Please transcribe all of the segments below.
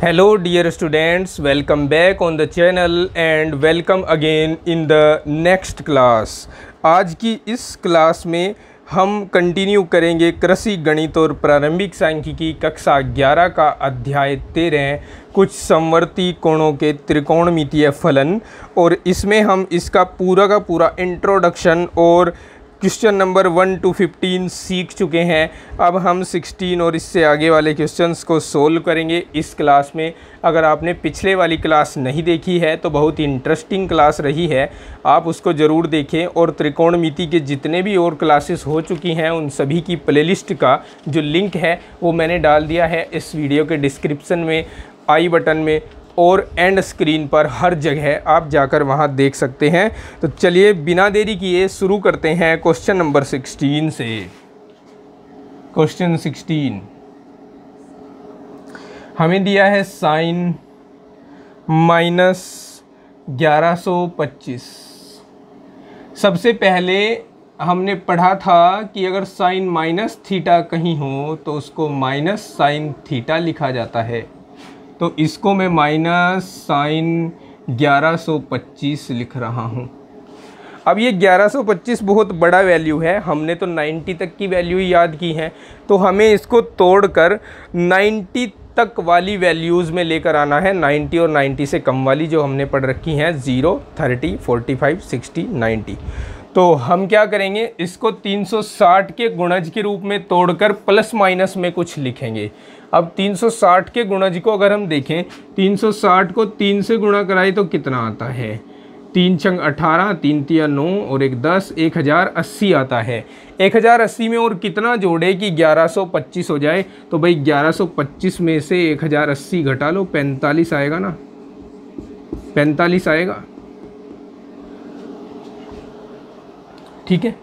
Hello dear students, welcome back on the channel and welcome again in the next class। आज की इस class में हम continue करेंगे कृषि गणित और प्रारंभिक सांख्यिकी कक्षा 11 का अध्याय 13 कुछ समवर्ती कोणों के त्रिकोणमितीय फलन, और इसमें हम इसका पूरा का पूरा इंट्रोडक्शन और क्वेश्चन नंबर 1 to 15 सीख चुके हैं। अब हम 16 और इससे आगे वाले क्वेश्चंस को सोल्व करेंगे इस क्लास में। अगर आपने पिछले वाली क्लास नहीं देखी है तो बहुत ही इंटरेस्टिंग क्लास रही है, आप उसको ज़रूर देखें। और त्रिकोणमिति के जितने भी और क्लासेस हो चुकी हैं उन सभी की प्लेलिस्ट का जो लिंक है वो मैंने डाल दिया है इस वीडियो के डिस्क्रिप्शन में, आई बटन में और एंड स्क्रीन पर, हर जगह आप जाकर वहां देख सकते हैं। तो चलिए बिना देरी किए शुरू करते हैं क्वेश्चन नंबर 16 से। क्वेश्चन 16 हमें दिया है साइन -1125। सबसे पहले हमने पढ़ा था कि अगर साइन माइनस थीटा कहीं हो तो उसको माइनस साइन थीटा लिखा जाता है। तो इसको मैं माइनस साइन 1125 लिख रहा हूँ। अब ये 1125 बहुत बड़ा वैल्यू है, हमने तो 90 तक की वैल्यू ही याद की है, तो हमें इसको तोड़कर 90 तक वाली वैल्यूज़ में लेकर आना है। 90 और 90 से कम वाली जो हमने पढ़ रखी हैं 0, 30, 45, 60, 90। तो हम क्या करेंगे, इसको 360 के गुणज के रूप में तोड़कर प्लस माइनस में कुछ लिखेंगे। अब 360 के गुणज को अगर हम देखें, 360 को 3 से गुणा कराए तो कितना आता है, 3 छंग 18, 3 तिया 9 और 1 10, 1080 आता है। 1080 में और कितना जोड़े कि 1125 हो जाए। तो भाई 1125 में से 1080 घटा लो, 45 आएगा ना, 45 आएगा। ठीक है,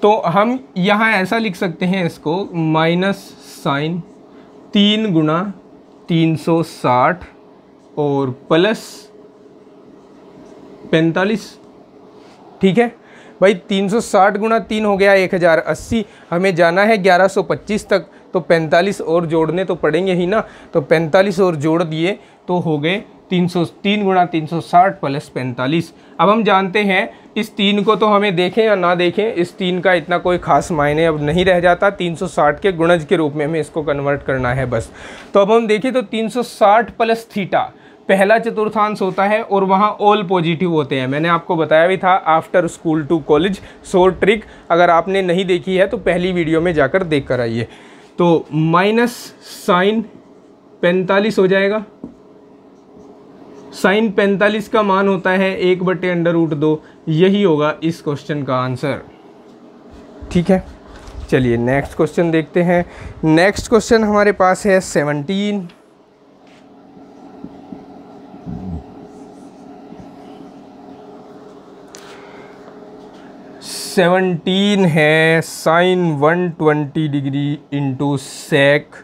तो हम यहाँ ऐसा लिख सकते हैं इसको, माइनस साइन 3 गुणा 360 और प्लस 45। ठीक है भाई, 360 गुणा 3 हो गया 1080, हमें जाना है 1125 तक, तो 45 और जोड़ने तो पड़ेंगे ही ना। तो 45 और जोड़ दिए तो हो गए 303 गुणा 360 प्लस 45। अब हम जानते हैं इस 3 को तो हमें देखें या ना देखें, इस 3 का इतना कोई खास मायने अब नहीं रह जाता। 360 के गुणज के रूप में हमें इसको कन्वर्ट करना है बस। तो अब हम देखें तो 360 प्लस थीटा पहला चतुर्थांश होता है और वहाँ ऑल पॉजिटिव होते हैं। मैंने आपको बताया भी था after school to college short trick, अगर आपने नहीं देखी है तो पहली वीडियो में जाकर देख कर आइए। तो माइनस साइन 45 हो जाएगा। साइन 45 का मान होता है 1/√2। यही होगा इस क्वेश्चन का आंसर। ठीक है, चलिए नेक्स्ट क्वेश्चन देखते हैं। नेक्स्ट क्वेश्चन हमारे पास है 17। है sine 120 degree into sec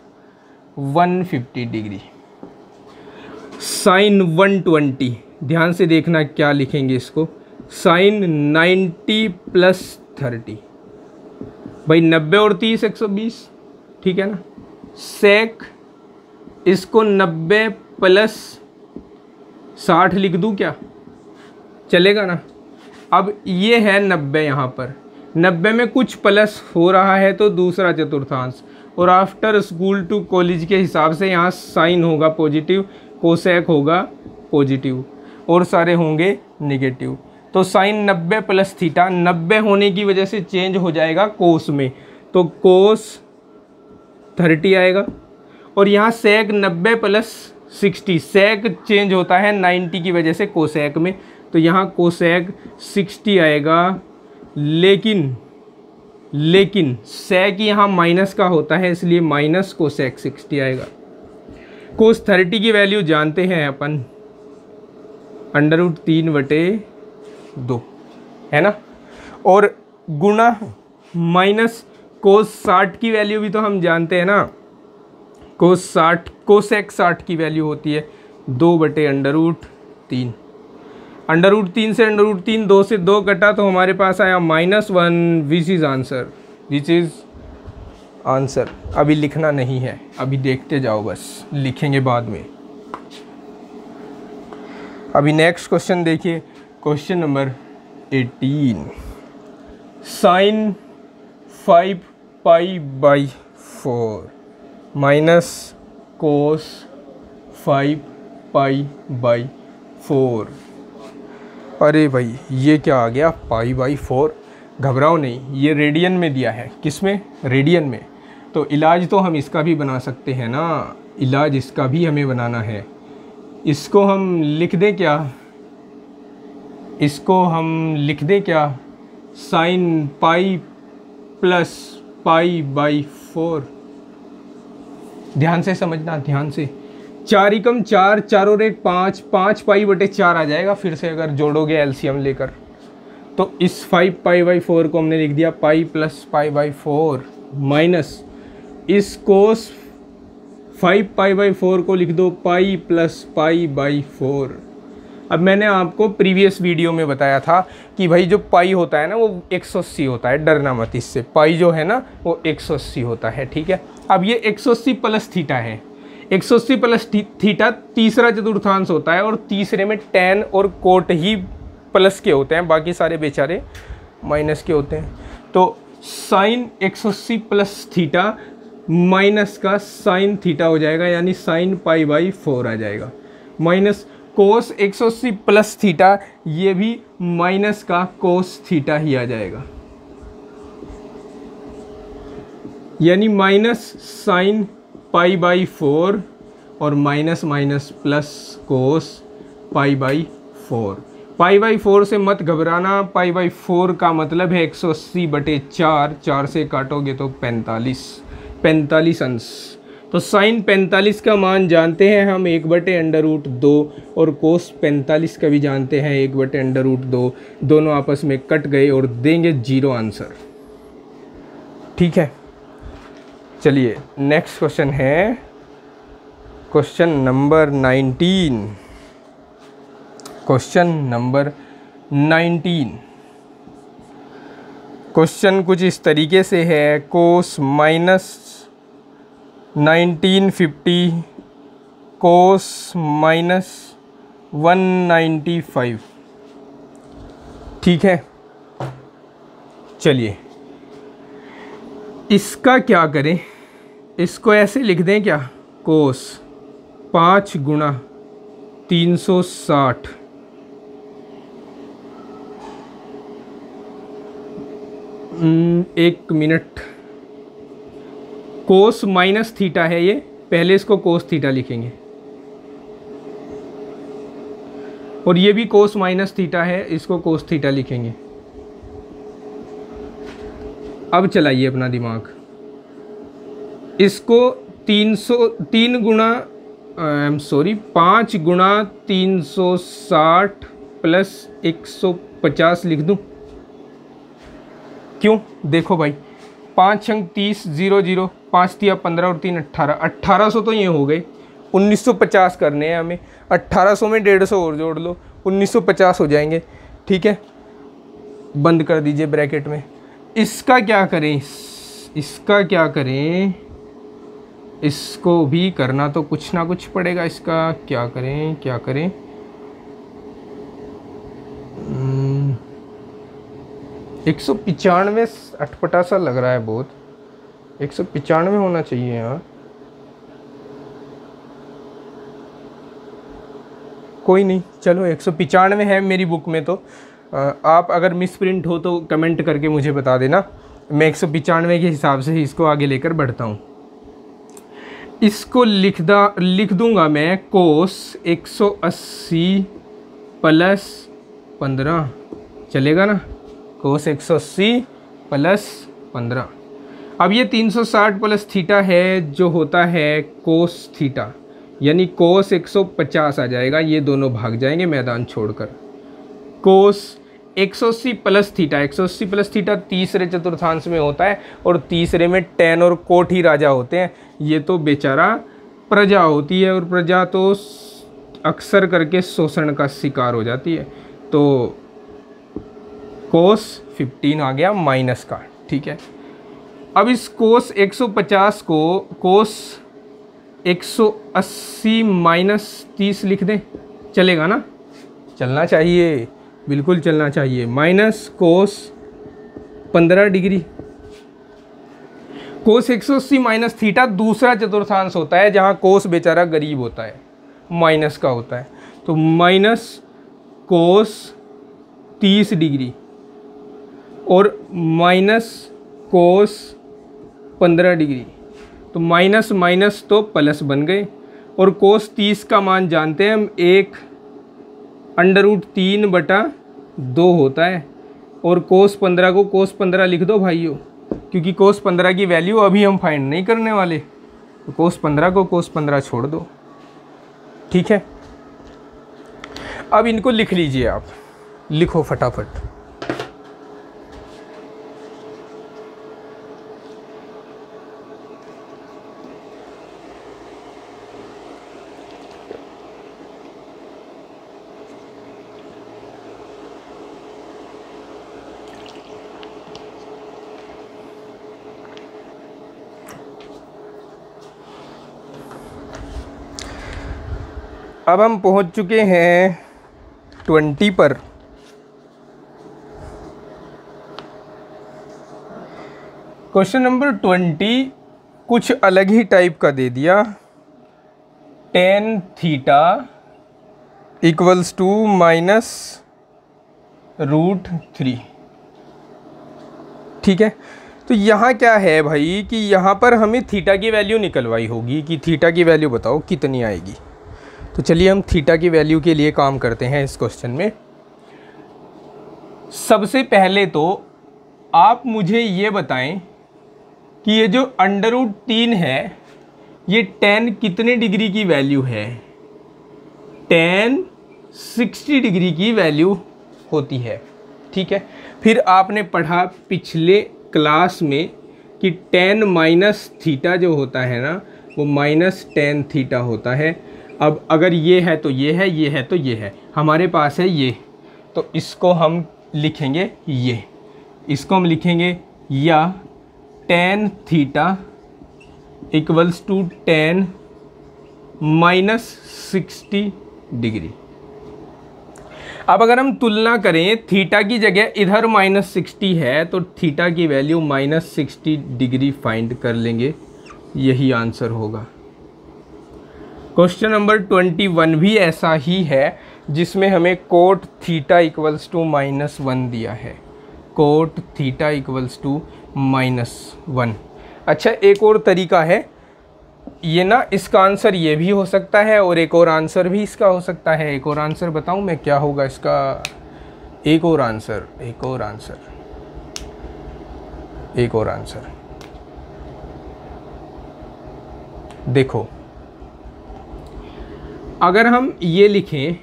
150 degree. Sine 120, ध्यान से देखना क्या लिखेंगे इसको, साइन 90 प्लस 30। भाई 90 और 30 120, ठीक है ना। सेक इसको 90 प्लस 60 लिख दूं क्या, चलेगा ना। अब ये है 90, यहाँ पर 90 में कुछ प्लस हो रहा है तो दूसरा चतुर्थांश, और आफ्टर स्कूल टू कॉलेज के हिसाब से यहाँ साइन होगा पॉजिटिव, कोसेक होगा पॉजिटिव और सारे होंगे नेगेटिव। तो साइन 90 प्लस थीटा 90 होने की वजह से चेंज हो जाएगा कोस में, तो कोस 30 आएगा। और यहाँ सेक 90 प्लस 60, सेक चेंज होता है 90 की वजह से कोसेक में, तो यहाँ कोसेक 60 आएगा। लेकिन सेक यहाँ माइनस का होता है इसलिए माइनस कोसेक 60 आएगा। कोस 30 की वैल्यू जानते हैं अपन, √3/2 है ना। और गुणा माइनस कोस 60 की वैल्यू भी तो हम जानते हैं ना, कोसेक 60 की वैल्यू होती है 2/√3। √3 से √3, 2 से 2 कटा तो हमारे पास आया -1, विच इज़ आंसर। अभी लिखना नहीं है, अभी देखते जाओ, बस लिखेंगे बाद में। अभी नेक्स्ट क्वेश्चन देखिए, question number 18। Sine 5 pi by 4 minus cos 5 pi by 4। अरे भाई ये क्या आ गया, पाई बाई 4। घबराओ नहीं, ये रेडियन में दिया है। किस में? रेडियन में। तो इलाज तो हम इसका भी बना सकते हैं ना, इलाज इसका भी हमें बनाना है। इसको हम लिख दें क्या, इसको हम लिख दें क्या, sine pi plus pi by 4। ध्यान से समझना, ध्यान से। 4 एकम 4, 4 और 1 5, 5 पाई बटे 4 आ जाएगा फिर से अगर जोड़ोगे एलसीएम लेकर। तो इस 5 पाई बाई 4 को हमने लिख दिया pi plus pi by 4 minus इस कोस 5 पाई बाई 4 को लिख दो पाई प्लस पाई बाई 4। अब मैंने आपको प्रीवियस वीडियो में बताया था कि भाई जो पाई होता है ना वो 180 होता है, डरना मत इससे। पाई जो है ना वो 180 होता है, ठीक है। अब ये 180 प्लस थीटा है। 180 प्लस थीटा तीसरा चतुर्थांश होता है और तीसरे में टैन और कोट ही प्लस के होते हैं, बाकी सारे बेचारे माइनस के होते हैं। तो साइन 180 प्लस थीटा माइनस का साइन थीटा हो जाएगा, यानी साइन पाई बाई 4 आ जाएगा। माइनस कोस 180 प्लस थीटा, ये भी माइनस का कोस थीटा ही आ जाएगा, यानी माइनस साइन पाई बाई 4 और minus minus plus cos pi by 4। Pi by 4 से मत घबराना, पाई बाई 4 का मतलब है 180 बटे 4, 4 से काटोगे तो 45 अंश। तो साइन 45 का मान जानते हैं हम 1/√2 और कोस 45 का भी जानते हैं 1/√2। दोनों आपस में कट गए और देंगे 0 आंसर, ठीक है। चलिए नेक्स्ट क्वेश्चन है question number 19। Question number 19, question कुछ इस तरीके से है, कोस माइनस 1950 कोस माइनस 195, ठीक है। चलिए इसका क्या करें, इसको ऐसे लिख दें क्या, कोस 5 गुणा 360 1 मिनट। कोस माइनस थीटा है ये, पहले इसको कोस थीटा लिखेंगे और ये भी कोस माइनस थीटा है, इसको कोस थीटा लिखेंगे। अब चलाइए अपना दिमाग, इसको 3 गुणा 5 गुणा 360 प्लस 150 लिख दूं, क्यों? देखो भाई 5 अंक 30 0 0, 5 तिया 15 और 3 18, 1800 तो ये हो गए। 1950 करने हैं हमें, 1800 में 150 और जोड़ लो, 1950 हो जाएंगे, ठीक है। बंद कर दीजिए ब्रैकेट में। इसका क्या करें, इसका क्या करें, इसको भी करना तो कुछ ना कुछ पड़ेगा। इसका क्या करें, क्या करें, 195 अटपटा सा लग रहा है बहुत, 195 होना चाहिए यार। कोई नहीं, चलो 195 है मेरी बुक में। तो आप अगर मिस प्रिंट हो तो कमेंट करके मुझे बता देना, मैं 195 के हिसाब से ही इसको आगे लेकर बढ़ता हूँ। इसको लिख दूंगा मैं कोस 180 प्लस 15, चलेगा ना, कोस 180 प्लस 15। अब ये 360 प्लस थीटा है जो होता है कोस थीटा, यानी कोस 150 आ जाएगा, ये दोनों भाग जाएंगे मैदान छोड़कर। कोस 180 प्लस थीटा, 180 प्लस थीटा तीसरे चतुर्थांश में होता है और तीसरे में टैन और कोट ही राजा होते हैं। ये तो बेचारा प्रजा होती है और प्रजा तो अक्सर करके शोषण का शिकार हो जाती है। तो कोस 15 आ गया माइनस का, ठीक है। अब इस कोस 150 को कोस 180 माइनस 30 लिख दें, चलेगा ना, चलना चाहिए, बिल्कुल चलना चाहिए। माइनस कोस 15 डिग्री। कोस 180 माइनस थीटा दूसरा चतुर्थांश होता है जहाँ कोस बेचारा गरीब होता है, माइनस का होता है। तो माइनस कोस 30 डिग्री और माइनस कोस 15 डिग्री। तो माइनस माइनस तो प्लस बन गए। और कोस 30 का मान जानते हैं हम, 1/3/2 होता है। और कोस 15 को कोस 15 लिख दो भाइयों, क्योंकि कोस 15 की वैल्यू अभी हम फाइंड नहीं करने वाले। तो कोस 15 को कोस 15 छोड़ दो, ठीक है। अब इनको लिख लीजिए, आप लिखो फटाफट। अब हम पहुंच चुके हैं 20 पर। क्वेश्चन नंबर 20 कुछ अलग ही टाइप का दे दिया। tan थीटा इक्वल्स टू -√3, ठीक है। तो यहाँ क्या है भाई कि यहाँ पर हमें थीटा की वैल्यू निकलवाई होगी कि थीटा की वैल्यू बताओ कितनी आएगी। तो चलिए हम थीटा की वैल्यू के लिए काम करते हैं इस क्वेश्चन में। सबसे पहले तो आप मुझे ये बताएं कि ये जो √3 है ये tan कितने डिग्री की वैल्यू है। tan 60 डिग्री की वैल्यू होती है, ठीक है। फिर आपने पढ़ा पिछले क्लास में कि tan माइनस थीटा जो होता है ना, वो माइनस tan थीटा होता है। अब अगर ये है तो ये है, ये है तो ये है, हमारे पास है ये, तो इसको हम लिखेंगे ये, इसको हम लिखेंगे या tan theta equals to tan -60 degree. अब अगर हम तुलना करें, थीटा की जगह इधर -60 है तो थीटा की वैल्यू -60 डिग्री फाइंड कर लेंगे, यही आंसर होगा। क्वेश्चन नंबर 21 भी ऐसा ही है जिसमें हमें कोट थीटा इक्वल्स टू -1 दिया है। Cot theta equals to -1। अच्छा, एक और तरीका है ये ना, इसका आंसर ये भी हो सकता है और एक और आंसर भी इसका हो सकता है। एक और आंसर बताऊं मैं क्या होगा इसका? एक और आंसर देखो, अगर हम ये लिखें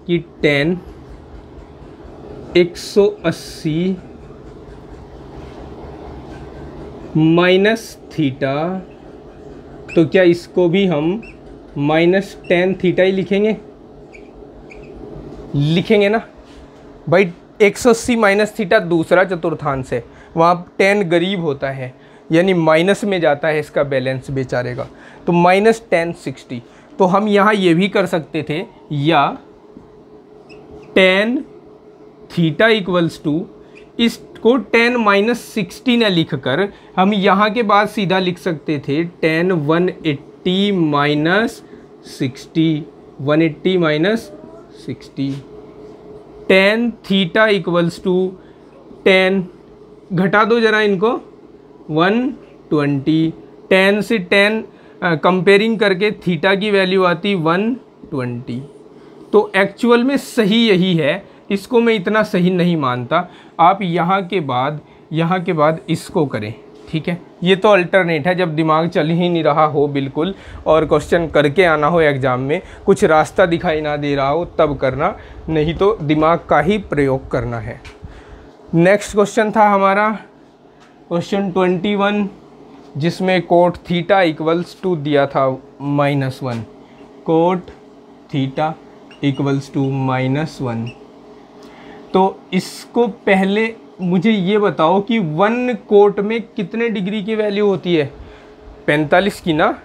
कि tan 180 माइनस थीटा, तो क्या इसको भी हम -tan थीटा ही लिखेंगे ना भाई। 180 माइनस थीटा दूसरा चतुर्थांश है, वहाँ tan गरीब होता है, यानी माइनस में जाता है इसका बैलेंस बेचारे का, तो -tan 60। तो हम यहाँ ये भी कर सकते थे, या tan थीटा इक्वल्स टू, इसको tan -60 न लिख कर हम यहाँ के बाद सीधा लिख सकते थे tan 180 -60 tan theta equals to tan, घटा दो जरा इनको, 120। tan से tan कंपेयरिंग करके थीटा की वैल्यू आती 120। तो एक्चुअल में सही यही है, इसको मैं इतना सही नहीं मानता। आप यहाँ के बाद इसको करें, ठीक है। ये तो अल्टरनेट है, जब दिमाग चल ही नहीं रहा हो बिल्कुल और क्वेश्चन करके आना हो एग्ज़ाम में, कुछ रास्ता दिखाई ना दे रहा हो तब करना, नहीं तो दिमाग का ही प्रयोग करना है। नेक्स्ट क्वेश्चन था हमारा क्वेश्चन 21, जिसमें कोट थीटा इक्वल्स टू दिया था -1। Cot theta equals to -1। तो इसको पहले मुझे ये बताओ कि 1 कोट में कितने डिग्री की वैल्यू होती है? 45 की ना,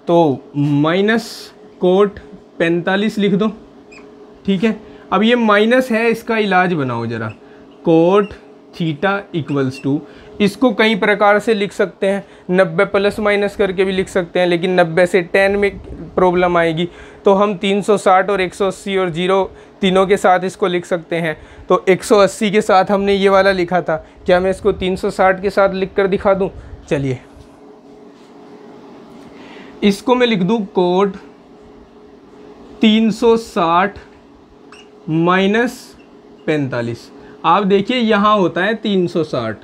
तो माइनस कोट 45 लिख दो, ठीक है। अब ये माइनस है, इसका इलाज बनाओ ज़रा। कोट थीटा इक्वल्स टू, इसको कई प्रकार से लिख सकते हैं, 90 प्लस माइनस करके भी लिख सकते हैं, लेकिन 90 से 10 में प्रॉब्लम आएगी, तो हम 360 और 180 और 0 तीनों के साथ इसको लिख सकते हैं। तो 180 के साथ हमने ये वाला लिखा था, क्या मैं इसको 360 के साथ लिख कर दिखा दूँ? चलिए, इसको मैं लिख दूँ कोट 360 माइनस 45। आप देखिए यहाँ होता है 360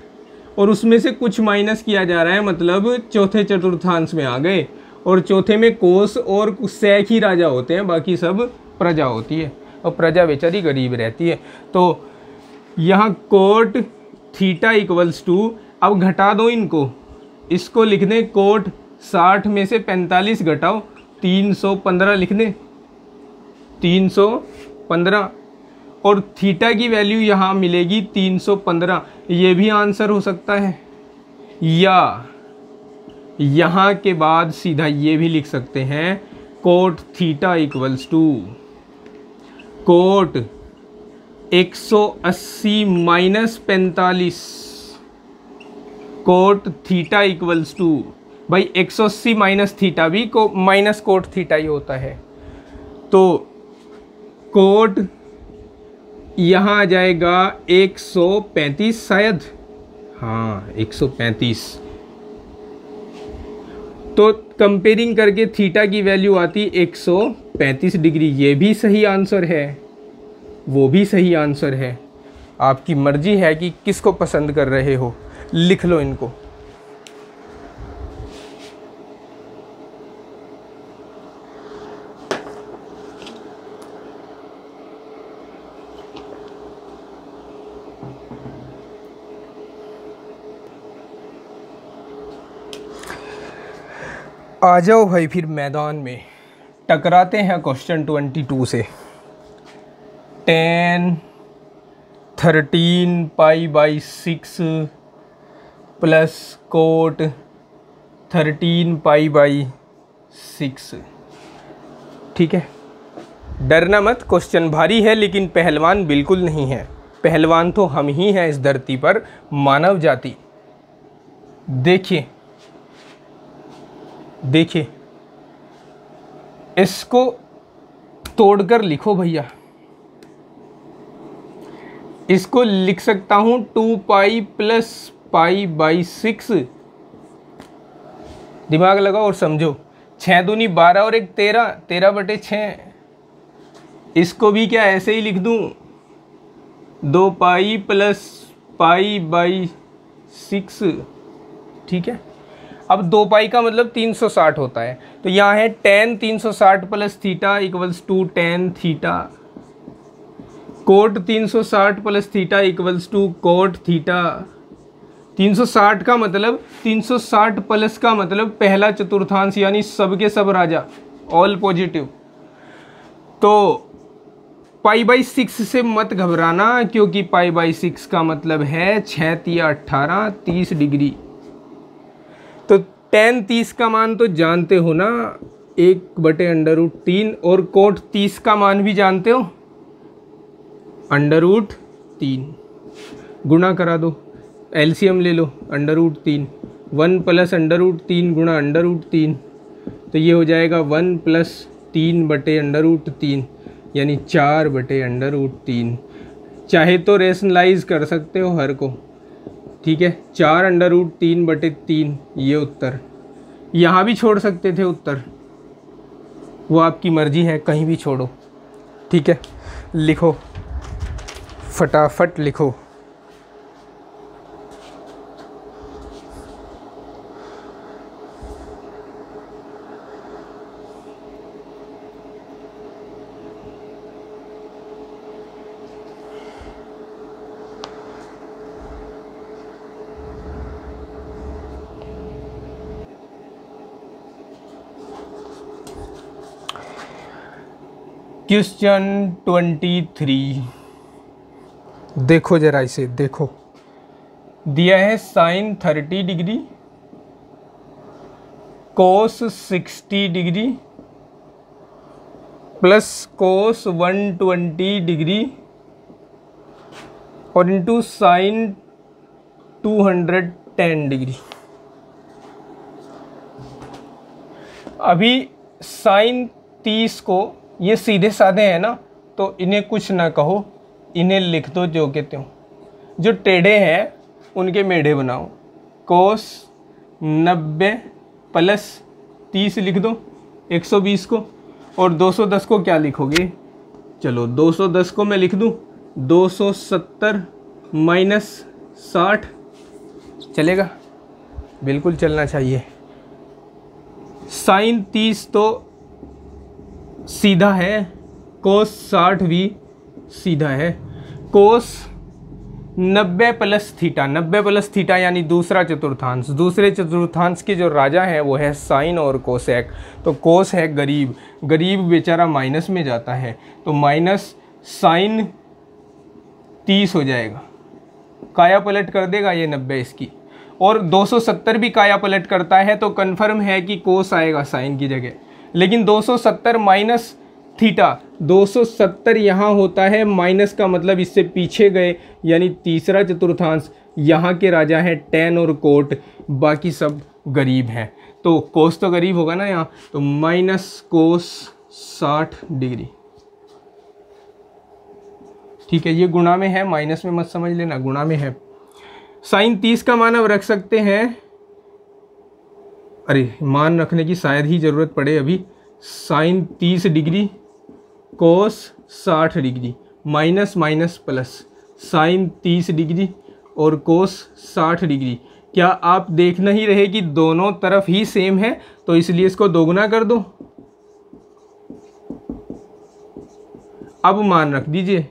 और उसमें से कुछ माइनस किया जा रहा है, मतलब चौथे चतुर्थांश में आ गए, और चौथे में कोस और सेक ही राजा होते हैं, बाकी सब प्रजा होती है, और प्रजा बेचारी गरीब रहती है। तो यहाँ कोट थीटा इक्वल्स टू, अब घटा दो इनको, इसको लिख दें कोट 60 में से 45 घटाओ 315 लिख दें, 315, और थीटा की वैल्यू यहाँ मिलेगी 315। ये भी आंसर हो सकता है, या यहाँ के बाद सीधा ये भी लिख सकते हैं cot theta equals to cot 180 minus 45, cot theta equals to, भाई 180 माइनस थीटा भी को माइनस कोट थीटा ही होता है, तो कोट यहाँ आ जाएगा 135 शायद, हाँ 135। तो कंपेयरिंग करके थीटा की वैल्यू आती 135 डिग्री। ये भी सही आंसर है, वो भी सही आंसर है। आपकी मर्जी है कि किसको पसंद कर रहे हो, लिख लो इनको। आ जाओ भाई फिर मैदान में, टकराते हैं क्वेश्चन 22 से। 10 13 π/6 प्लस कोट 13 π/6। ठीक है, डरना मत, क्वेश्चन भारी है लेकिन पहलवान बिल्कुल नहीं है। पहलवान तो हम ही हैं इस धरती पर, मानव जाति। देखिए देखिए, इसको तोड़कर लिखो भैया। इसको लिख सकता हूं 2π + π/6। दिमाग लगाओ और समझो। 6 दूनी 12 और 1 13, 13/6। इसको भी क्या ऐसे ही लिख दूं, 2π + π/6। ठीक है, अब 2π का मतलब 360 होता है, तो यहाँ है tan 360 plus theta equals to tan theta, cot 360 plus theta equals to cot theta. 360 का मतलब 360 प्लस का मतलब पहला चतुर्थांश, यानी सबके सब राजा, ऑल पॉजिटिव। तो π/6 से मत घबराना, क्योंकि π/6 का मतलब है 6 तिया 18 30 डिग्री। तो tan 30 का मान तो जानते हो ना, 1/√3, और कोट 30 का मान भी जानते हो, √3। गुणा करा दो, एलसीएम ले लो, √3, 1 + √3 गुणा √3, तो ये हो जाएगा 1 + 3/√3, यानी 4/√3। चाहे तो रेशनलाइज कर सकते हो हर को, ठीक है, 4√3/3 ये उत्तर। यहाँ भी छोड़ सकते थे उत्तर, वो आपकी मर्जी है, कहीं भी छोड़ो। ठीक है, लिखो, फटाफट लिखो। क्वेश्चन 23, देखो जरा इसे, देखो दिया है sin 30 degree, cos 60 degree, plus cos 120 degree और इंटू साइन 210 डिग्री। अभी साइन 30 को, ये सीधे साधे हैं ना, तो इन्हें कुछ ना कहो, इन्हें लिख दो जो कहते हो। जो टेढ़े हैं उनके मेढ़े बनाओ। कोस 90 प्लस 30 लिख दो 120 को, और 210 को क्या लिखोगे? चलो 210 को मैं लिख दूँ 270 माइनस 60। चलेगा? बिल्कुल चलना चाहिए। साइन 30 तो सीधा है, कोस 60 भी सीधा है। कोस 90 प्लस थीटा, 90 प्लस थीटा यानी दूसरा चतुर्थांश। दूसरे चतुर्थांश के जो राजा हैं वो है साइन और कोसेक। तो कोस है गरीब, गरीब बेचारा माइनस में जाता है, तो माइनस साइन 30 हो जाएगा। काया पलट कर देगा ये 90 इसकी, और 270 भी काया पलट करता है, तो कन्फर्म है कि कोस आएगा साइन की जगह। लेकिन 270 माइनस थीटा, 270 यहाँ होता है, माइनस का मतलब इससे पीछे गए, यानी तीसरा चतुर्थांश। यहाँ के राजा है टैन और कोट, बाकी सब गरीब हैं। तो कोस तो गरीब होगा ना यहाँ, तो माइनस कोस 60 डिग्री। ठीक है, ये गुणा में है, माइनस में मत समझ लेना, गुणा में है। साइन 30 का मान अब रख सकते हैं, अरे मान रखने की शायद ही ज़रूरत पड़े अभी। Sine 30 degree cos 60 degree, minus minus plus, sine 30 degree और कोस 60 डिग्री। क्या आप देख नहीं रहे कि दोनों तरफ ही सेम है? तो इसलिए इसको दोगुना कर दो। अब मान रख दीजिए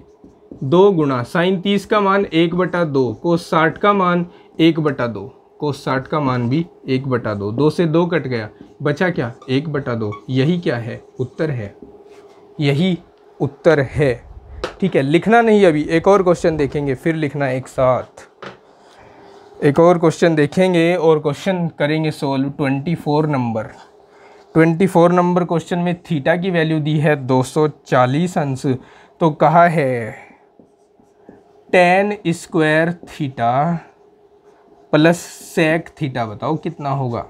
2 गुणा साइन 30 का मान 1/2, कोस 60 का मान 1/2, कोस 60 का मान भी 1/2। 2 से 2 कट गया, बचा क्या? 1/2। यही क्या है? उत्तर है। यही उत्तर है। ठीक है, लिखना नहीं अभी, एक और क्वेश्चन देखेंगे फिर लिखना एक साथ। एक और क्वेश्चन देखेंगे और क्वेश्चन करेंगे सोल्व। 24 नंबर क्वेश्चन में थीटा की वैल्यू दी है 240 अंश। तो कहा है tan square theta plus sec theta, बताओ कितना होगा?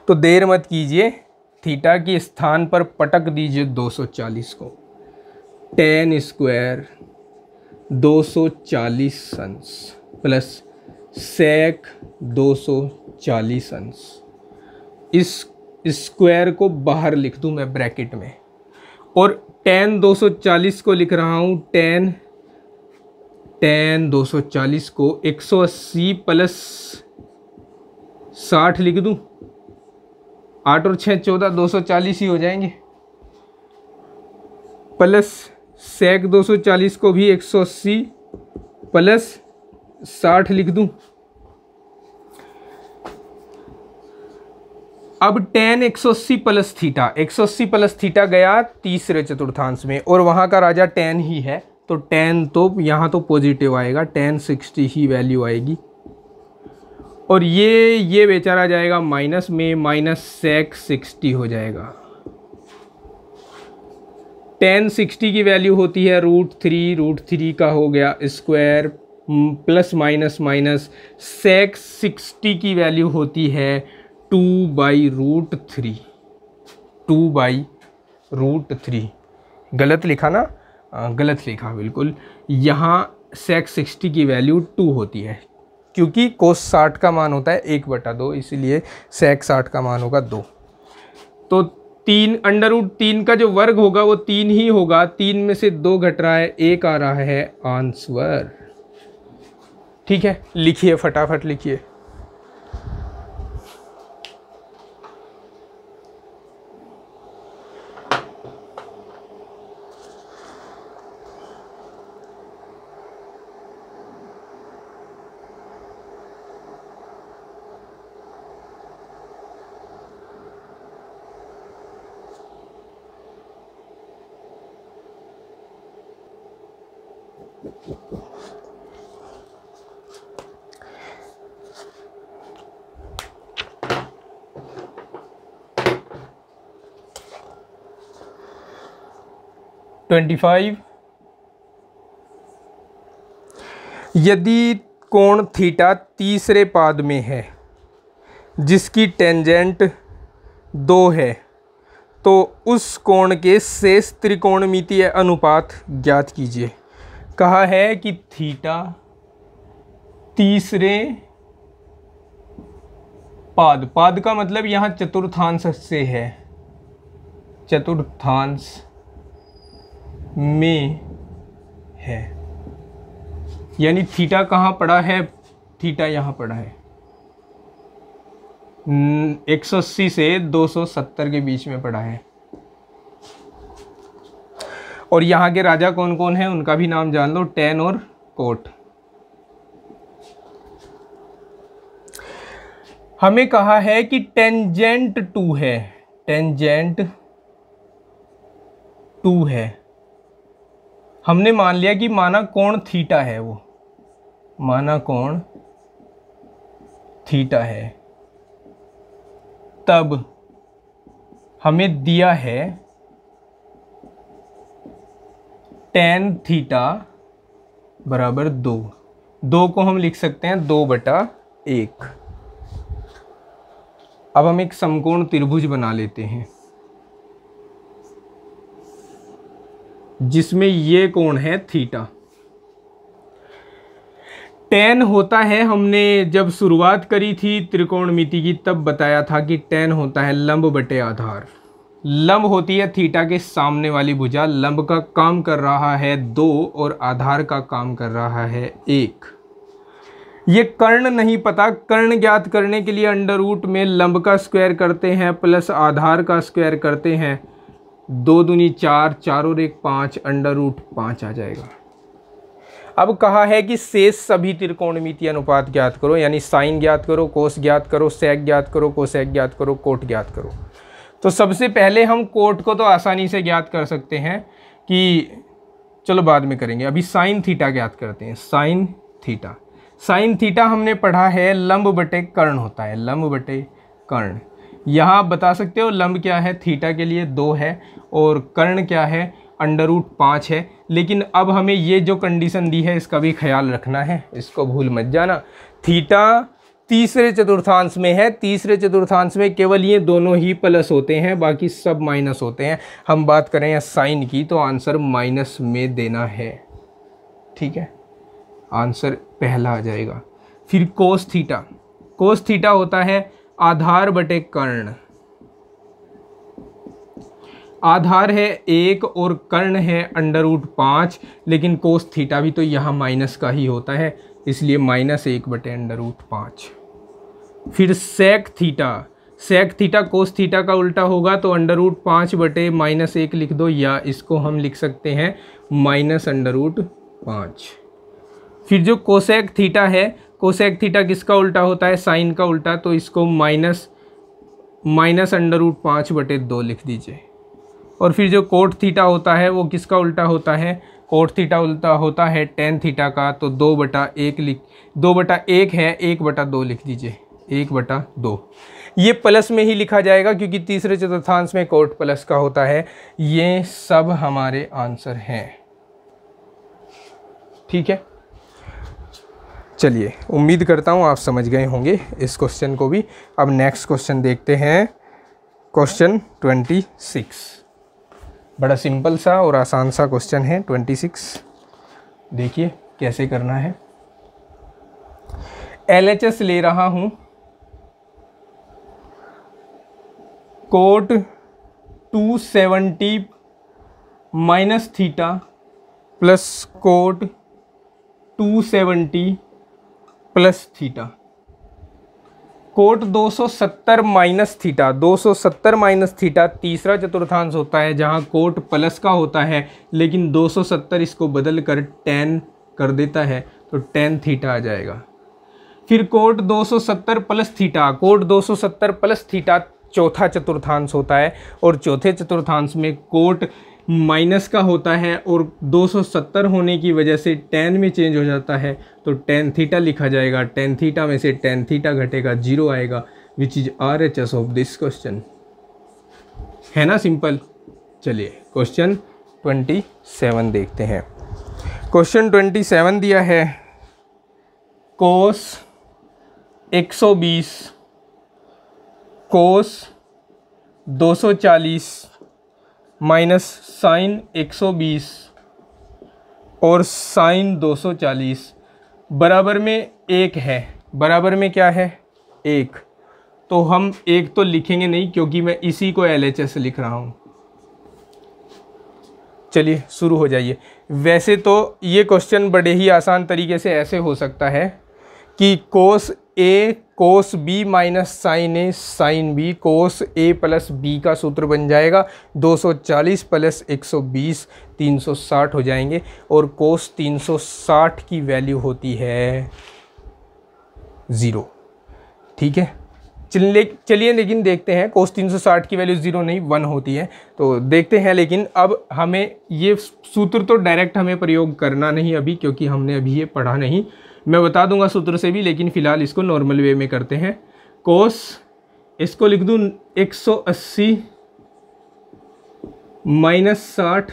तो देर मत कीजिए, थीटा के स्थान पर पटक दीजिए 240 को। tan स्क्वायर 240 अंश प्लस सेक 240 अंश। इस स्क्वायर को बाहर लिख दूं मैं ब्रैकेट में, और tan 240 को लिख रहा हूं, tan 240 को 180 प्लस 60 लिख दूं। 8 और 6 14, 240 ही हो जाएंगे। प्लस सेक 240 को भी 180 प्लस 60 लिख दूं। अब tan 180 plus theta, 180 plus theta गया तीसरे चतुर्थांश में, और वहां का राजा tan ही है, तो tan तो यहाँ तो पॉजिटिव आएगा, tan 60 ही वैल्यू आएगी। और ये बेचारा जाएगा माइनस में, माइनस सेक 60 हो जाएगा। tan 60 की वैल्यू होती है √3 का हो गया स्क्वायर, प्लस माइनस माइनस। सेक 60 की वैल्यू होती है 2/√3, 2/√3। गलत लिखा ना? गलत लिखा बिल्कुल। यहाँ सेक 60 की वैल्यू 2 होती है, क्योंकि कोस 60 का मान होता है 1/2, इसीलिए सेक 60 का मान होगा 2। तो 3 √3 का जो वर्ग होगा वो 3 ही होगा। 3 में से 2 घट रहा है, 1 आ रहा है आंसर। ठीक है, लिखिए फटाफट लिखिए। 25। यदि कोण थीटा तीसरे पाद में है जिसकी टेंजेंट 2 है तो उस कोण के शेष त्रिकोणमितीय अनुपात ज्ञात कीजिए। कहा है कि थीटा तीसरे पाद का मतलब यहाँ चतुर्थांश से है, चतुर्थांश में है, यानी थीटा कहाँ पड़ा है, थीटा यहाँ पड़ा है 180 से 270 के बीच में पड़ा है। और यहाँ के राजा कौन कौन है उनका भी नाम जान लो, टैन और कोट। हमें कहा है कि टेंजेंट 2 है, टेंजेंट 2 है। हमने मान लिया कि माना कोण थीटा है, वो माना कोण थीटा है, तब हमें दिया है tan थीटा बराबर 2 को हम लिख सकते हैं 2/1। अब हम एक समकोण त्रिभुज बना लेते हैं जिसमें ये कोण है थीटा। tan होता है, हमने जब शुरुआत करी थी त्रिकोणमिति की तब बताया था कि tan होता है लंब बटे आधार। लंब होती है थीटा के सामने वाली भुजा, लंब का काम कर रहा है 2 और आधार का काम कर रहा है 1। ये कर्ण नहीं पता, कर्ण ज्ञात करने के लिए अंडर रूट में लंब का स्क्वायर करते हैं प्लस आधार का स्क्वायर करते हैं, 2 दूनी 4, 4 और 1 5, अंडर रूट 5 आ जाएगा। अब कहा है कि शेष सभी त्रिकोणमितीय अनुपात ज्ञात करो, यानी साइन ज्ञात करो, कोस ज्ञात करो, सेक ज्ञात करो, कोसेक ज्ञात करो, कोट ज्ञात करो। तो सबसे पहले हम कोट को तो आसानी से ज्ञात कर सकते हैं कि चलो बाद में करेंगे, अभी साइन थीटा ज्ञात करते हैं। साइन थीटा, साइन थीटा हमने पढ़ा है लंब बटे कर्ण होता है, लंब बटे कर्ण। यहाँ बता सकते हो लंब क्या है, थीटा के लिए 2 है और कर्ण क्या है, अंडर रूट 5 है। लेकिन अब हमें ये जो कंडीशन दी है इसका भी ख्याल रखना है, इसको भूल मत जाना। थीटा तीसरे चतुर्थांश में है, तीसरे चतुर्थांश में केवल ये दोनों ही प्लस होते हैं, बाकी सब माइनस होते हैं। हम बात करें साइन की तो आंसर माइनस में देना है, ठीक है, आंसर पहला आ जाएगा। फिर कोस थीटा, कोस थीटा होता है आधार बटे कर्ण। आधार है 1 और कर्ण है अंडर रूट 5, लेकिन कोस थीटा भी तो यहाँ माइनस का ही होता है, इसलिए -1 बटे अंडर रूट 5। फिर sec theta, sec theta cos theta का उल्टा होगा तो अंडर रूट 5 बटे -1 लिख दो, या इसको हम लिख सकते हैं -√5। फिर जो कोसेक थीटा है, कोसेक थीटा किसका उल्टा होता है, साइन का उल्टा, तो इसको -√5 बटे 2 लिख दीजिए। और फिर जो कोट थीटा होता है वो किसका उल्टा होता है, कोट थीटा उल्टा होता है टेन थीटा का, तो 2/1 है, 1/2 लिख दीजिए, 1/2। ये प्लस में ही लिखा जाएगा क्योंकि तीसरे चतुर्थांश में कोट प्लस का होता है। ये सब हमारे आंसर हैं, ठीक है। चलिए, उम्मीद करता हूँ आप समझ गए होंगे इस क्वेश्चन को भी। अब नेक्स्ट क्वेश्चन देखते हैं, क्वेश्चन 26। बड़ा सिंपल सा और आसान सा क्वेश्चन है 26। देखिए कैसे करना है। LHS ले रहा हूँ, cot 270 minus theta plus cot 270 plus theta. Cot 270 minus theta, 270 minus theta तीसरा चतुर्थांश होता है जहां कोट प्लस का होता है, लेकिन 270 इसको बदल कर tan कर देता है तो tan थीटा आ जाएगा। फिर cot 270 plus theta, cot 270 plus theta चौथा चतुर्थांश होता है और चौथे चतुर्थांश में कोट माइनस का होता है और 270 होने की वजह से tan में चेंज हो जाता है तो tan थीटा लिखा जाएगा। tan थीटा में से tan थीटा घटेगा 0 आएगा, which is RHS of this question. है ना सिंपल। चलिए क्वेश्चन 27 देखते हैं। क्वेश्चन 27 दिया है कोस 120 कोस 240 माइनस साइन 120 और साइन 240 बराबर में 1 है। बराबर में क्या है? 1। तो हम 1 तो लिखेंगे नहीं क्योंकि मैं इसी को LHS लिख रहा हूँ। चलिए शुरू हो जाइए। वैसे तो ये क्वेश्चन बड़े ही आसान तरीके से ऐसे हो सकता है कि cos A cos B minus sine A sine B cos A plus B का सूत्र बन जाएगा 240 प्लस 120 360 हो जाएंगे और कोस 360 की वैल्यू होती है 0। ठीक है, चलिए लेकिन देखते हैं। कोस 360 की वैल्यू 0 नहीं 1 होती है, तो देखते हैं। लेकिन अब हमें ये सूत्र तो डायरेक्ट हमें प्रयोग करना नहीं अभी, क्योंकि हमने अभी ये पढ़ा नहीं। मैं बता दूंगा सूत्र से भी, लेकिन फ़िलहाल इसको नॉर्मल वे में करते हैं। कोस, इसको लिख दूँ 180 माइनस 60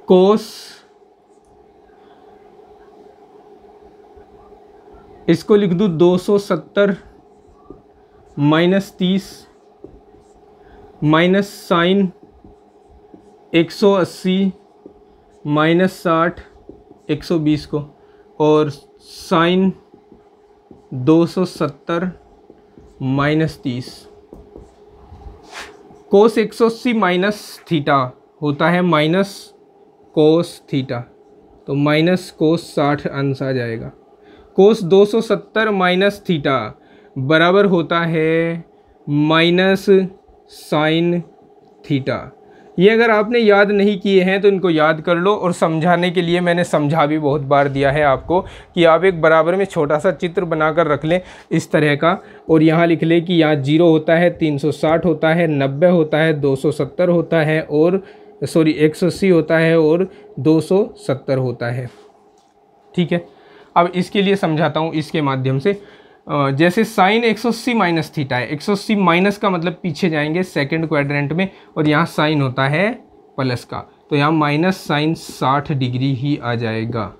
कोस, इसको लिख दूँ 270 माइनस 30 माइनस साइन 180 माइनस 60 120 को और साइन 270 माइनस 30। कोस 180 माइनस थीटा होता है माइनस कोस थीटा, तो माइनस कोस 60 अंश आ जाएगा। कोस 270 माइनस थीटा बराबर होता है माइनस साइन थीटा। ये अगर आपने याद नहीं किए हैं तो इनको याद कर लो, और समझाने के लिए मैंने समझा भी बहुत बार दिया है आपको कि आप एक बराबर में छोटा सा चित्र बनाकर रख लें इस तरह का, और यहाँ लिख लें कि यहाँ 0 होता है, 360 होता है, 90 होता है, 270 होता है और 180 होता है और 270 होता है। ठीक है, अब इसके लिए समझाता हूँ इसके माध्यम से। जैसे साइन 180 माइनस थीटा है, 180 माइनस का मतलब पीछे जाएंगे सेकंड क्वाड्रेंट में, और यहाँ साइन होता है प्लस का, तो यहाँ माइनस साइन 60 डिग्री ही आ जाएगा।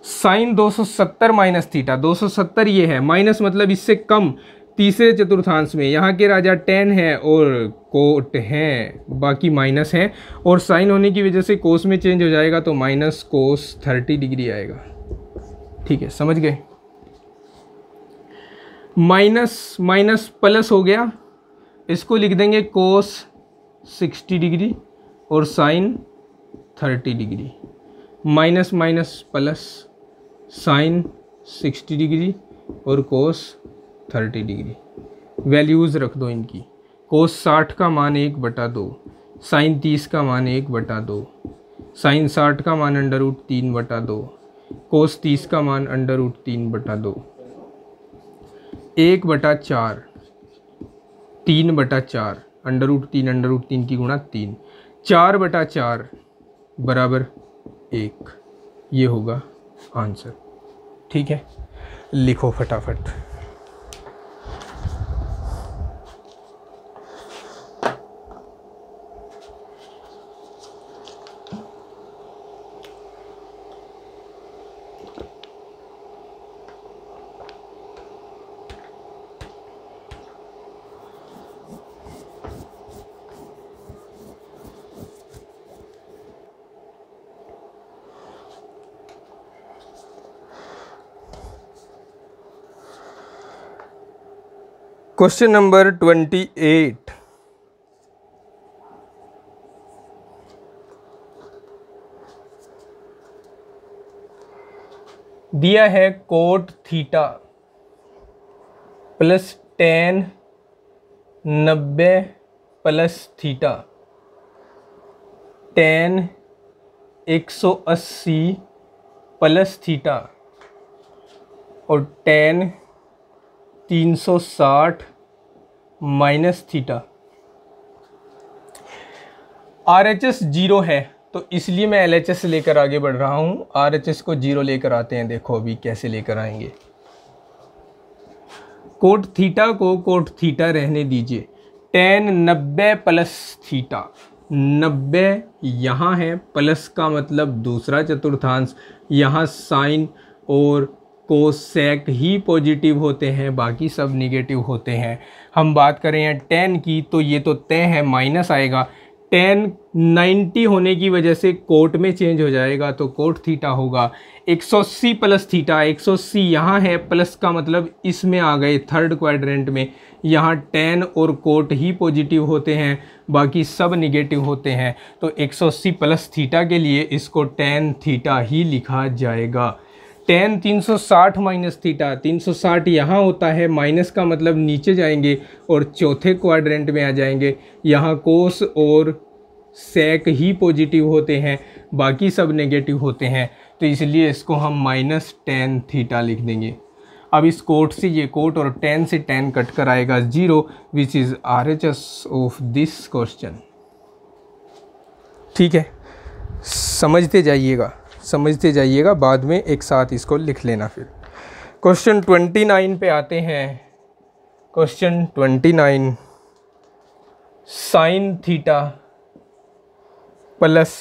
साइन 270 माइनस थीटा, 270 ये है, माइनस मतलब इससे कम तीसरे चतुर्थांश में, यहाँ के राजा tan है और कोट हैं, बाकी माइनस हैं, और साइन होने की वजह से कोस में चेंज हो जाएगा, तो माइनस कोस 30 डिग्री आएगा। ठीक है, समझ गए? माइनस माइनस प्लस हो गया, इसको लिख देंगे कोस 60 डिग्री और sine 30 degree. Minus minus plus, sine 60 degree और कोस 30 डिग्री। वैल्यूज़ रख दो इनकी। कोस 60 का मान 1/2, साइन 30 का मान 1/2, साइन 60 का मान √3/2, कोस 30 का मान √3/2, 1/4, 3/4, √3 की गुणा 3, 4/4 बराबर 1। ये होगा आंसर। ठीक है, लिखो फटाफट। Question number 28। दिया है cot theta plus tan 90 plus theta, tan 180 plus theta और tan 360 माइनस थीटा। RHS 0 है, तो इसलिए मैं LHS लेकर आगे बढ़ रहा हूँ। RHS को 0 लेकर आते हैं, देखो अभी कैसे लेकर आएंगे। कोट थीटा को कोट थीटा रहने दीजिए, tan 90 प्लस थीटा, 90 यहाँ है, प्लस का मतलब दूसरा चतुर्थांश, यहाँ साइन और कोसेक ही पॉजिटिव होते हैं, बाकी सब निगेटिव होते हैं। हम बात करें यहाँ tan की तो ये तो तय है, माइनस आएगा। tan 90 होने की वजह से कोट में चेंज हो जाएगा तो कोट थीटा होगा। 180 प्लस थीटा, 180 यहाँ है, प्लस का मतलब इसमें आ गए थर्ड क्वाड्रेंट में, यहाँ tan और कोट ही पॉजिटिव होते हैं, बाकी सब निगेटिव होते हैं। तो 180 प्लस थीटा के लिए इसको tan थीटा ही लिखा जाएगा। tan 360 माइनस थीटा, 360 यहाँ होता है, माइनस का मतलब नीचे जाएंगे और चौथे क्वाड्रेंट में आ जाएंगे। यहाँ कोस और सेक ही पॉजिटिव होते हैं, बाकी सब नेगेटिव होते हैं, तो इसलिए इसको हम माइनस tan थीटा लिख देंगे। अब इस कोट से ये कोट और tan से tan कट कर आएगा 0, which is RHS of this question. ठीक है, समझते जाइएगा, बाद में एक साथ इसको लिख लेना। फिर क्वेश्चन 29 पे आते हैं। Question 29, sine theta plus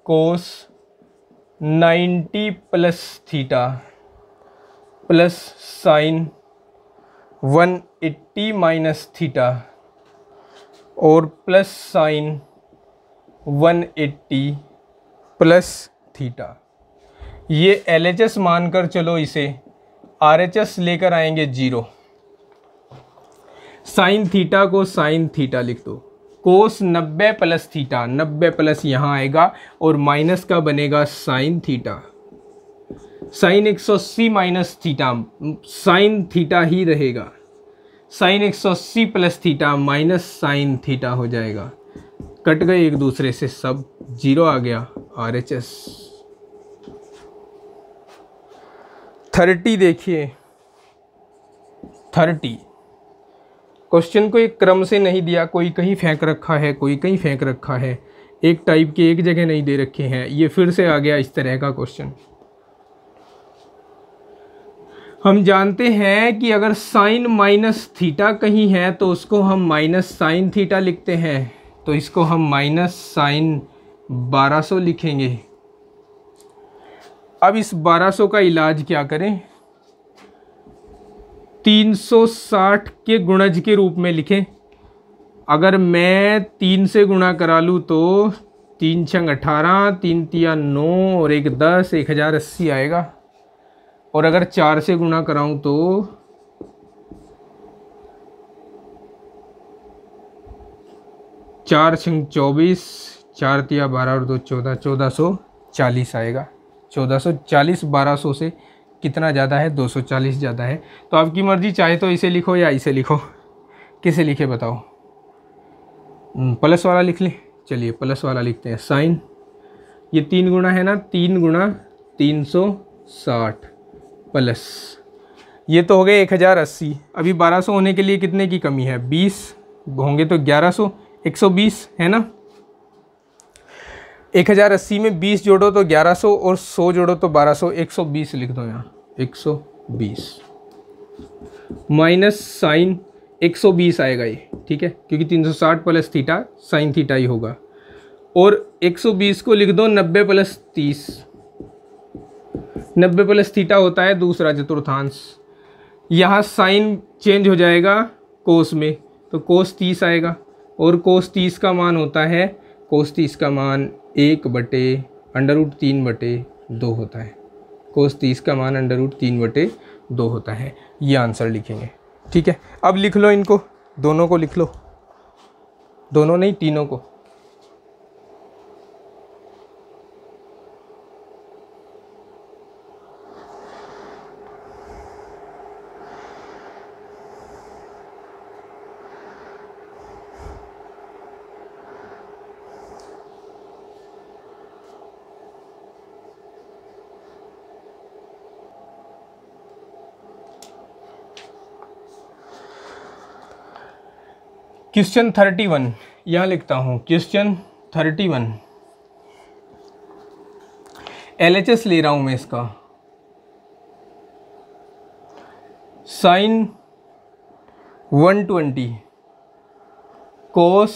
cos 90 plus theta plus sign 180 minus theta और प्लस साइन 180 प्लस थीटा। ये LHS मानकर चलो, इसे RHS लेकर आएंगे 0। साइन थीटा को साइन थीटा लिख दो। कोस 90 प्लस थीटा, 90 प्लस यहाँ आएगा और माइनस का बनेगा sine theta. Sine 180 minus theta, sine theta ही रहेगा। Sine 180 plus theta minus sine theta हो जाएगा, कट गए एक दूसरे से, सब 0 आ गया। RHS 30 देखिए, 30 क्वेश्चन को एक क्रम से नहीं दिया, कोई कहीं फेंक रखा है, कोई कहीं फेंक रखा है, एक टाइप के एक जगह नहीं दे रखे हैं। ये फिर से आ गया इस तरह का क्वेश्चन। हम जानते हैं कि अगर साइन माइनस थीटा कहीं है तो उसको हम माइनस साइन थीटा लिखते हैं, तो इसको हम माइनस साइन 1200 लिखेंगे। अब इस 1200 का इलाज क्या करें, 360 के गुणज के रूप में लिखें। अगर मैं 3 से गुणा करा लूँ तो 3 छंग 18, 3 तिया 9 और 1 10, 1080 आएगा। और अगर 4 से गुणा कराऊँ तो 4 छंग 24, 4 तिया 12 और 2 14, 1440 आएगा। 1440 1200 से कितना ज़्यादा है, 240 ज़्यादा है। तो आपकी मर्ज़ी, चाहे तो इसे लिखो या इसे लिखो, किसे लिखे बताओ। प्लस वाला लिख लें, चलिए प्लस वाला लिखते हैं। साइन ये 3 गुना है ना, 3 गुना 360 प्लस ये तो हो गए 1080। अभी 1200 होने के लिए कितने की कमी है, 20 होंगे तो 1100, 120 है ना। 1080 में 20 जोड़ो तो 1100 और 100 जोड़ो तो 1200, 120 लिख दो यहाँ, 120 माइनस साइन 120 आएगा ये, ठीक है, क्योंकि 360 प्लस थीटा साइन थीटा ही होगा। और 120 को लिख दो 90 प्लस 30, 90 प्लस थीटा होता है दूसरा चतुर्थांश। यहाँ साइन चेंज हो जाएगा कोस में, तो कोस 30 आएगा। और कोस 30 का मान होता है, कोस 30 का मान 1/√3/2 होता है। कोस 30 का मान √3/2 होता है। ये आंसर लिखेंगे, ठीक है। अब लिख लो इनको, दोनों को लिख लो, दोनों नहीं तीनों को। क्वेश्चन 31 यहाँ लिखता हूँ, क्वेश्चन 31 LHS ले रहा हूँ मैं इसका। साइन 120 कोस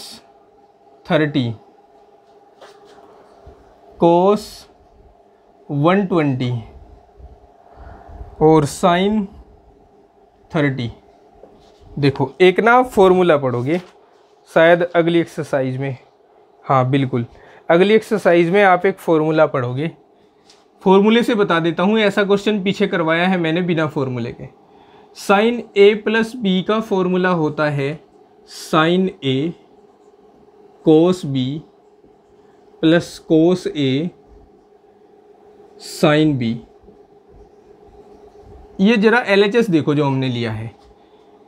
30, कोस 120 और साइन 30। देखो एक ना फॉर्मूला पढ़ोगे शायद अगली एक्सरसाइज में, हाँ बिल्कुल अगली एक्सरसाइज में आप एक फॉर्मूला पढ़ोगे। फॉर्मूले से बता देता हूँ, ऐसा क्वेश्चन पीछे करवाया है मैंने बिना फॉर्मूले के। साइन ए प्लस बी का फॉर्मूला होता है साइन ए कोस बी प्लस कोस ए साइन बी। ये जरा LHS देखो जो हमने लिया है,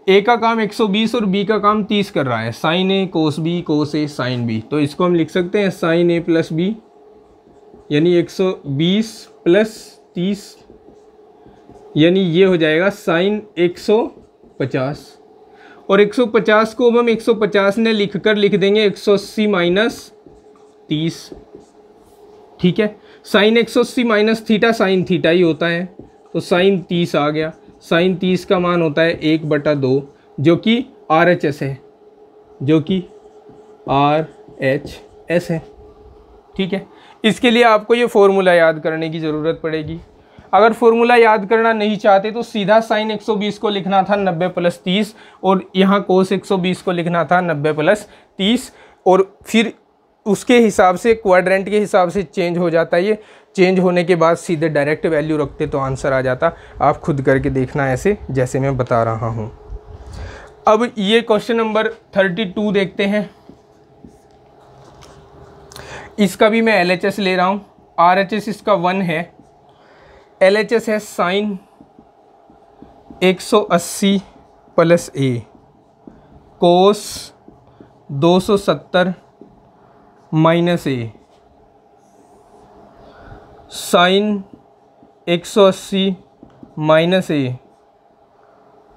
ए का काम 120 और बी का काम 30 कर रहा है, साइन ए कोस बी कोस ए साइन बी। तो इसको हम लिख सकते हैं साइन ए प्लस बी यानी 120 प्लस 30 यानी ये हो जाएगा साइन 150। और 150 को हम 150 ने लिख देंगे 180 माइनस 30। ठीक है, sine 180 minus theta sine theta ही होता है, तो साइन 30 आ गया। साइन 30 का मान होता है 1/2 जो कि RHS है, जो कि RHS है। ठीक है, इसके लिए आपको ये फॉर्मूला याद करने की ज़रूरत पड़ेगी। अगर फॉर्मूला याद करना नहीं चाहते तो सीधा साइन 120 को लिखना था 90 प्लस 30 और यहाँ कोस 120 को लिखना था 90 प्लस 30 और फिर उसके हिसाब से क्वाड्रेंट के हिसाब से चेंज हो जाता है। ये चेंज होने के बाद सीधे डायरेक्ट वैल्यू रखते तो आंसर आ जाता। आप खुद करके देखना ऐसे जैसे मैं बता रहा हूँ। अब ये क्वेश्चन नंबर 32 देखते हैं। इसका भी मैं LHS ले रहा हूँ, RHS इसका 1 है, LHS है sine 180 plus A cos 270 minus A sine 180 minus A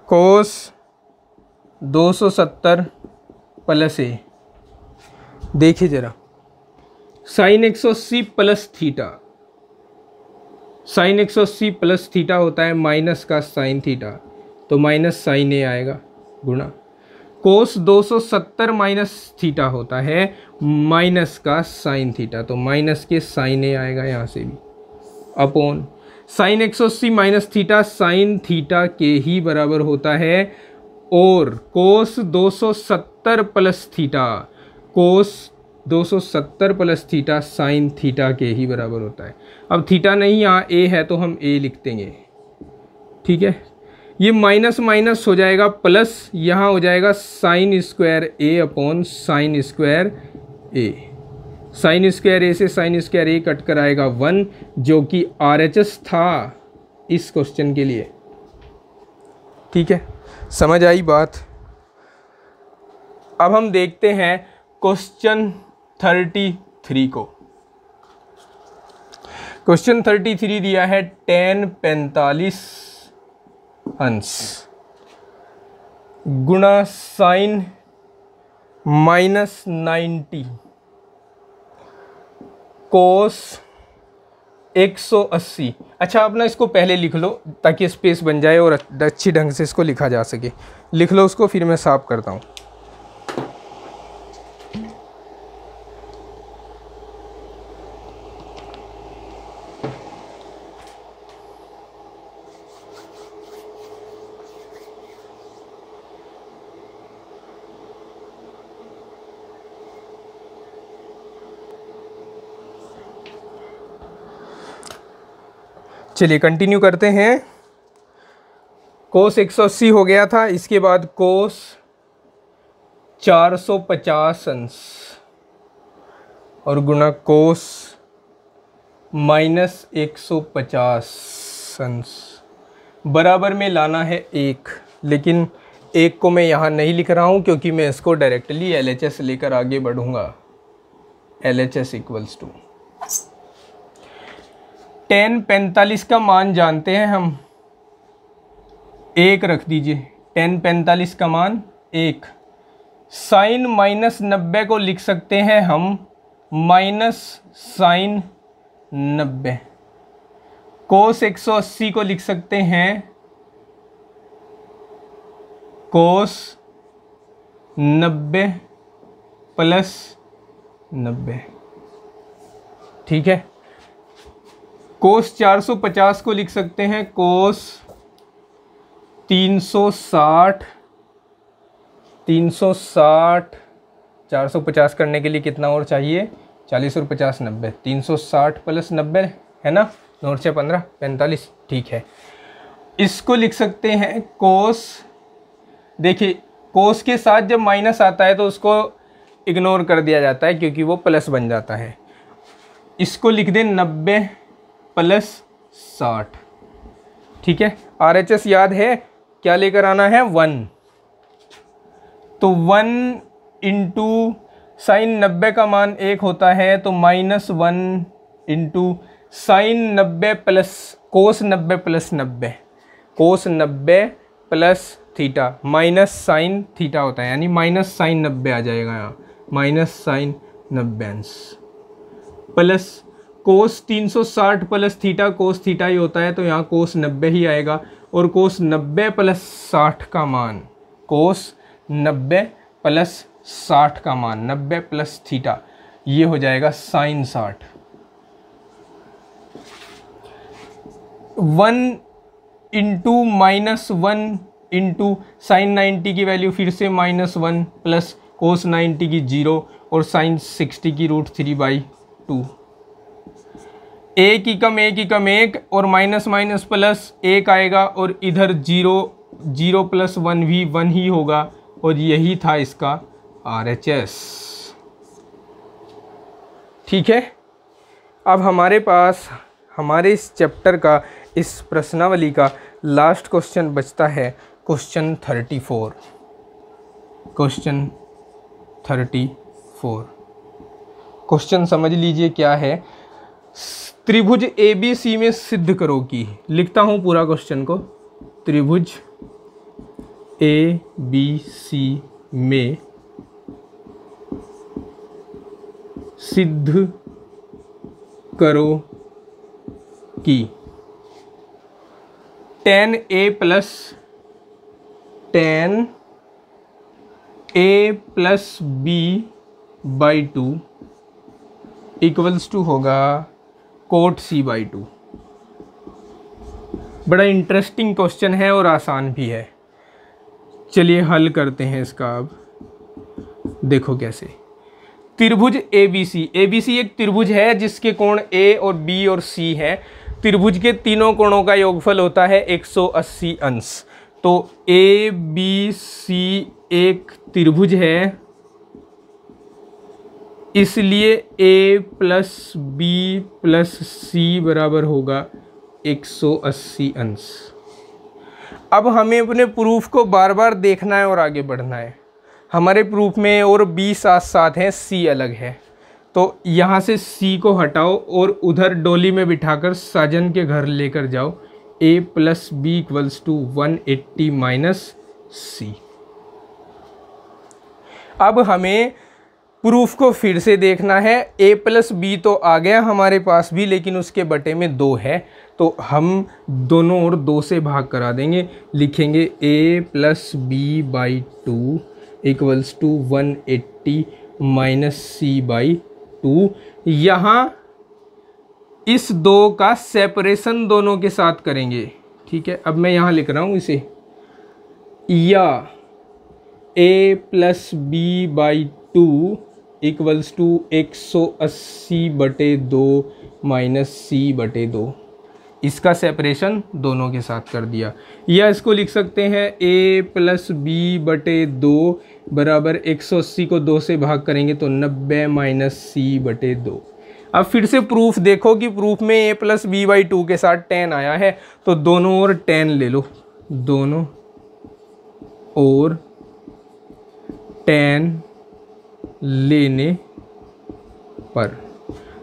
cos 270 plus A. देखिए ज़रा, sine 180 plus theta, sine 180 plus theta होता है माइनस का साइन थीटा, तो माइनस साइन ए आएगा गुणा। कोस 270 माइनस थीटा होता है माइनस का साइन थीटा, तो माइनस के साइन ए आएगा यहाँ से भी, upon sine 180 minus theta sine theta के ही बराबर होता है, और कोस 270 प्लस थीटा, कोस 270 प्लस थीटा साइन थीटा के ही बराबर होता है। अब थीटा नहीं, यहाँ ए है तो हम ए लिख देंगे। ठीक है, ये माइनस माइनस हो जाएगा प्लस, यहाँ हो जाएगा साइन स्क्वायर ए अपॉन साइन स्क्वायर ए। साइन स्क्वायर ए से साइन स्क्वायर ए कट कर आएगा 1 जो कि RHS था इस क्वेश्चन के लिए। ठीक है, समझ आई बात। अब हम देखते हैं क्वेश्चन 33 को। क्वेश्चन 33 दिया है tan 45 अंश गुणा साइन -90 कोस 180। अच्छा, आप ना इसको पहले लिख लो ताकि स्पेस बन जाए और अच्छी ढंग से इसको लिखा जा सके। लिख लो उसको, फिर मैं साफ करता हूँ। चलिए कंटिन्यू करते हैं। कोस 180 हो गया था, इसके बाद कोस 450 अंश और गुणा कोस -150 अंश बराबर में लाना है 1, लेकिन 1 को मैं यहाँ नहीं लिख रहा हूँ क्योंकि मैं इसको डायरेक्टली LHS लेकर आगे बढ़ूँगा। LHS इक्वल्स टू tan 45 का मान जानते हैं हम, 1 रख दीजिए। tan 45 का मान 1। साइन -90 को लिख सकते हैं हम माइनस साइन 90। कोस 180 को लिख सकते हैं कोस 90 प्लस 90। ठीक है, कोस 450 को लिख सकते हैं कोस 360 450 करने के लिए कितना और चाहिए, 40 और 50 90, 360 प्लस 90 है ना, 9 से 15 45। ठीक है, इसको लिख सकते हैं कोस, देखिए कोस के साथ जब माइनस आता है तो उसको इग्नोर कर दिया जाता है क्योंकि वो प्लस बन जाता है। इसको लिख दें 90 प्लस 60। ठीक है, RHS याद है क्या लेकर आना है, 1। तो 1 इंटू साइन 90 का मान 1 होता है, तो -1 into sine 90 plus cos 90 plus 90, cos 90 plus theta minus sine theta होता है, यानी माइनस साइन 90 आ जाएगा यहाँ, minus sine 90 plus cos 360 plus theta cos theta ही होता है, तो यहाँ कोस 90 ही आएगा। और कोस 90 प्लस 60 का मान, कोस 90 प्लस 60 का मान 90 प्लस थीटा, ये हो जाएगा साइन 60। 1 इंटू -1 इंटू साइन 90 की वैल्यू फिर से -1 प्लस कोस 90 की 0 और साइन 60 की √3/2। एक ही कम एक और माइनस माइनस प्लस 1 आएगा और इधर 0 प्लस 1 भी 1 ही होगा, और यही था इसका RHS। ठीक है, अब हमारे पास हमारे इस चैप्टर का, इस प्रश्नावली का लास्ट क्वेश्चन बचता है, क्वेश्चन 34। क्वेश्चन 34 क्वेश्चन समझ लीजिए क्या है, त्रिभुज ABC में सिद्ध करो कि, लिखता हूं पूरा क्वेश्चन को, त्रिभुज ABC में सिद्ध करो कि tan A plus B/2 equals to होगा कोट C/2। बड़ा इंटरेस्टिंग क्वेश्चन है और आसान भी है। चलिए हल करते हैं इसका। अब देखो कैसे, त्रिभुज ABC एक त्रिभुज है जिसके कोण A और B और C है। त्रिभुज के तीनों कोणों का योगफल होता है 180 अंश। तो ABC एक त्रिभुज है, इसलिए A plus B plus C बराबर होगा 180 अंश। अब हमें अपने प्रूफ को बार बार देखना है और आगे बढ़ना है। हमारे प्रूफ में और B साथ साथ है, C अलग है, तो यहाँ से C को हटाओ और उधर डोली में बिठाकर साजन के घर लेकर जाओ। A plus B equals to 180 minus C। अब हमें प्रूफ को फिर से देखना है। A प्लस B तो आ गया हमारे पास भी, लेकिन उसके बटे में 2 है, तो हम दोनों ओर 2 से भाग करा देंगे। लिखेंगे A plus B/2 equals to 180 minus C/2। यहाँ इस 2 का सेपरेशन दोनों के साथ करेंगे। ठीक है, अब मैं यहाँ लिख रहा हूँ इसे, या A plus B/2 equals to 180/2 minus C/2। इसका सेपरेशन दोनों के साथ कर दिया। या इसको लिख सकते हैं A प्लस B/2 बराबर 180 को 2 से भाग करेंगे तो 90 माइनस C/2। अब फिर से प्रूफ देखो कि प्रूफ में A प्लस B/2 के साथ tan आया है, तो दोनों ओर tan ले लो, दोनों ओर tan लेने पर,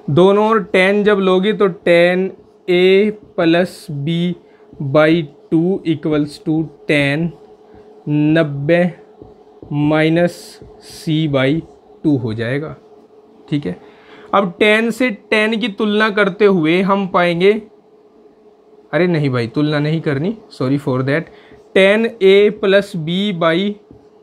दोनों ओर tan जब लोगे तो tan A plus B/2 equals to tan 90 minus C/2 हो जाएगा। ठीक है, अब tan से tan की तुलना करते हुए हम पाएंगे, अरे नहीं भाई तुलना नहीं करनी, sorry for that, tan A plus B/2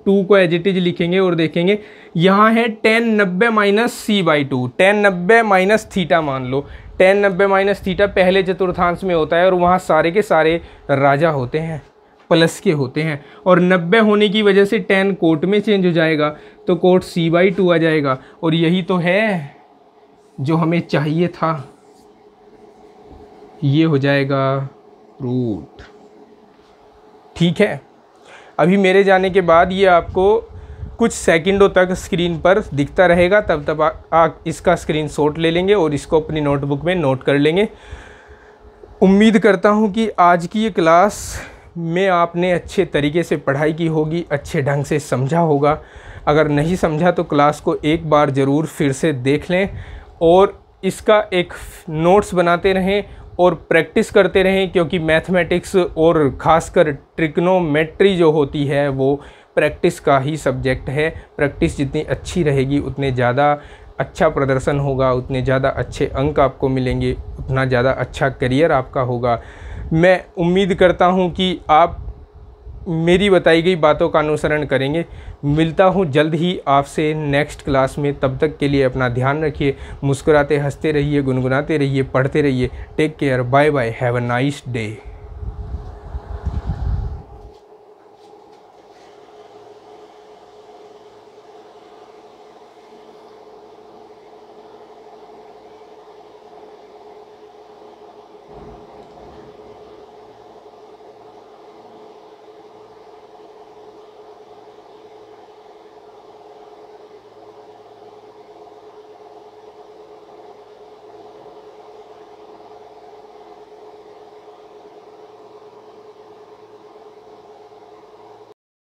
2 को एज इट इज लिखेंगे और देखेंगे यहाँ है tan 90 minus c/2, tan 90 minus theta मान लो। tan 90 माइनस थीटा पहले चतुर्थांश में होता है और वहाँ सारे के सारे राजा होते हैं, प्लस के होते हैं, और 90 होने की वजह से tan कोट में चेंज हो जाएगा, तो कोट c/2 आ जाएगा। और यही तो है जो हमें चाहिए था, ये हो जाएगा रूट। ठीक है, अभी मेरे जाने के बाद ये आपको कुछ सेकंडों तक स्क्रीन पर दिखता रहेगा, तब तक आप इसका स्क्रीनशॉट ले लेंगे और इसको अपनी नोटबुक में नोट कर लेंगे। उम्मीद करता हूँ कि आज की ये क्लास में आपने अच्छे तरीके से पढ़ाई की होगी, अच्छे ढंग से समझा होगा। अगर नहीं समझा तो क्लास को एक बार ज़रूर फिर से देख लें और इसका एक नोट्स बनाते रहें और प्रैक्टिस करते रहें, क्योंकि मैथमेटिक्स और ख़ासकर ट्रिग्नोमेट्री जो होती है वो प्रैक्टिस का ही सब्जेक्ट है। प्रैक्टिस जितनी अच्छी रहेगी उतने ज़्यादा अच्छा प्रदर्शन होगा, उतने ज़्यादा अच्छे अंक आपको मिलेंगे, उतना ज़्यादा अच्छा करियर आपका होगा। मैं उम्मीद करता हूँ कि आप मेरी बताई गई बातों का अनुसरण करेंगे। मिलता हूँ जल्द ही आपसे नेक्स्ट क्लास में, तब तक के लिए अपना ध्यान रखिए, मुस्कुराते हंसते रहिए, गुनगुनाते रहिए, पढ़ते रहिए। Take care, bye bye, have a nice day.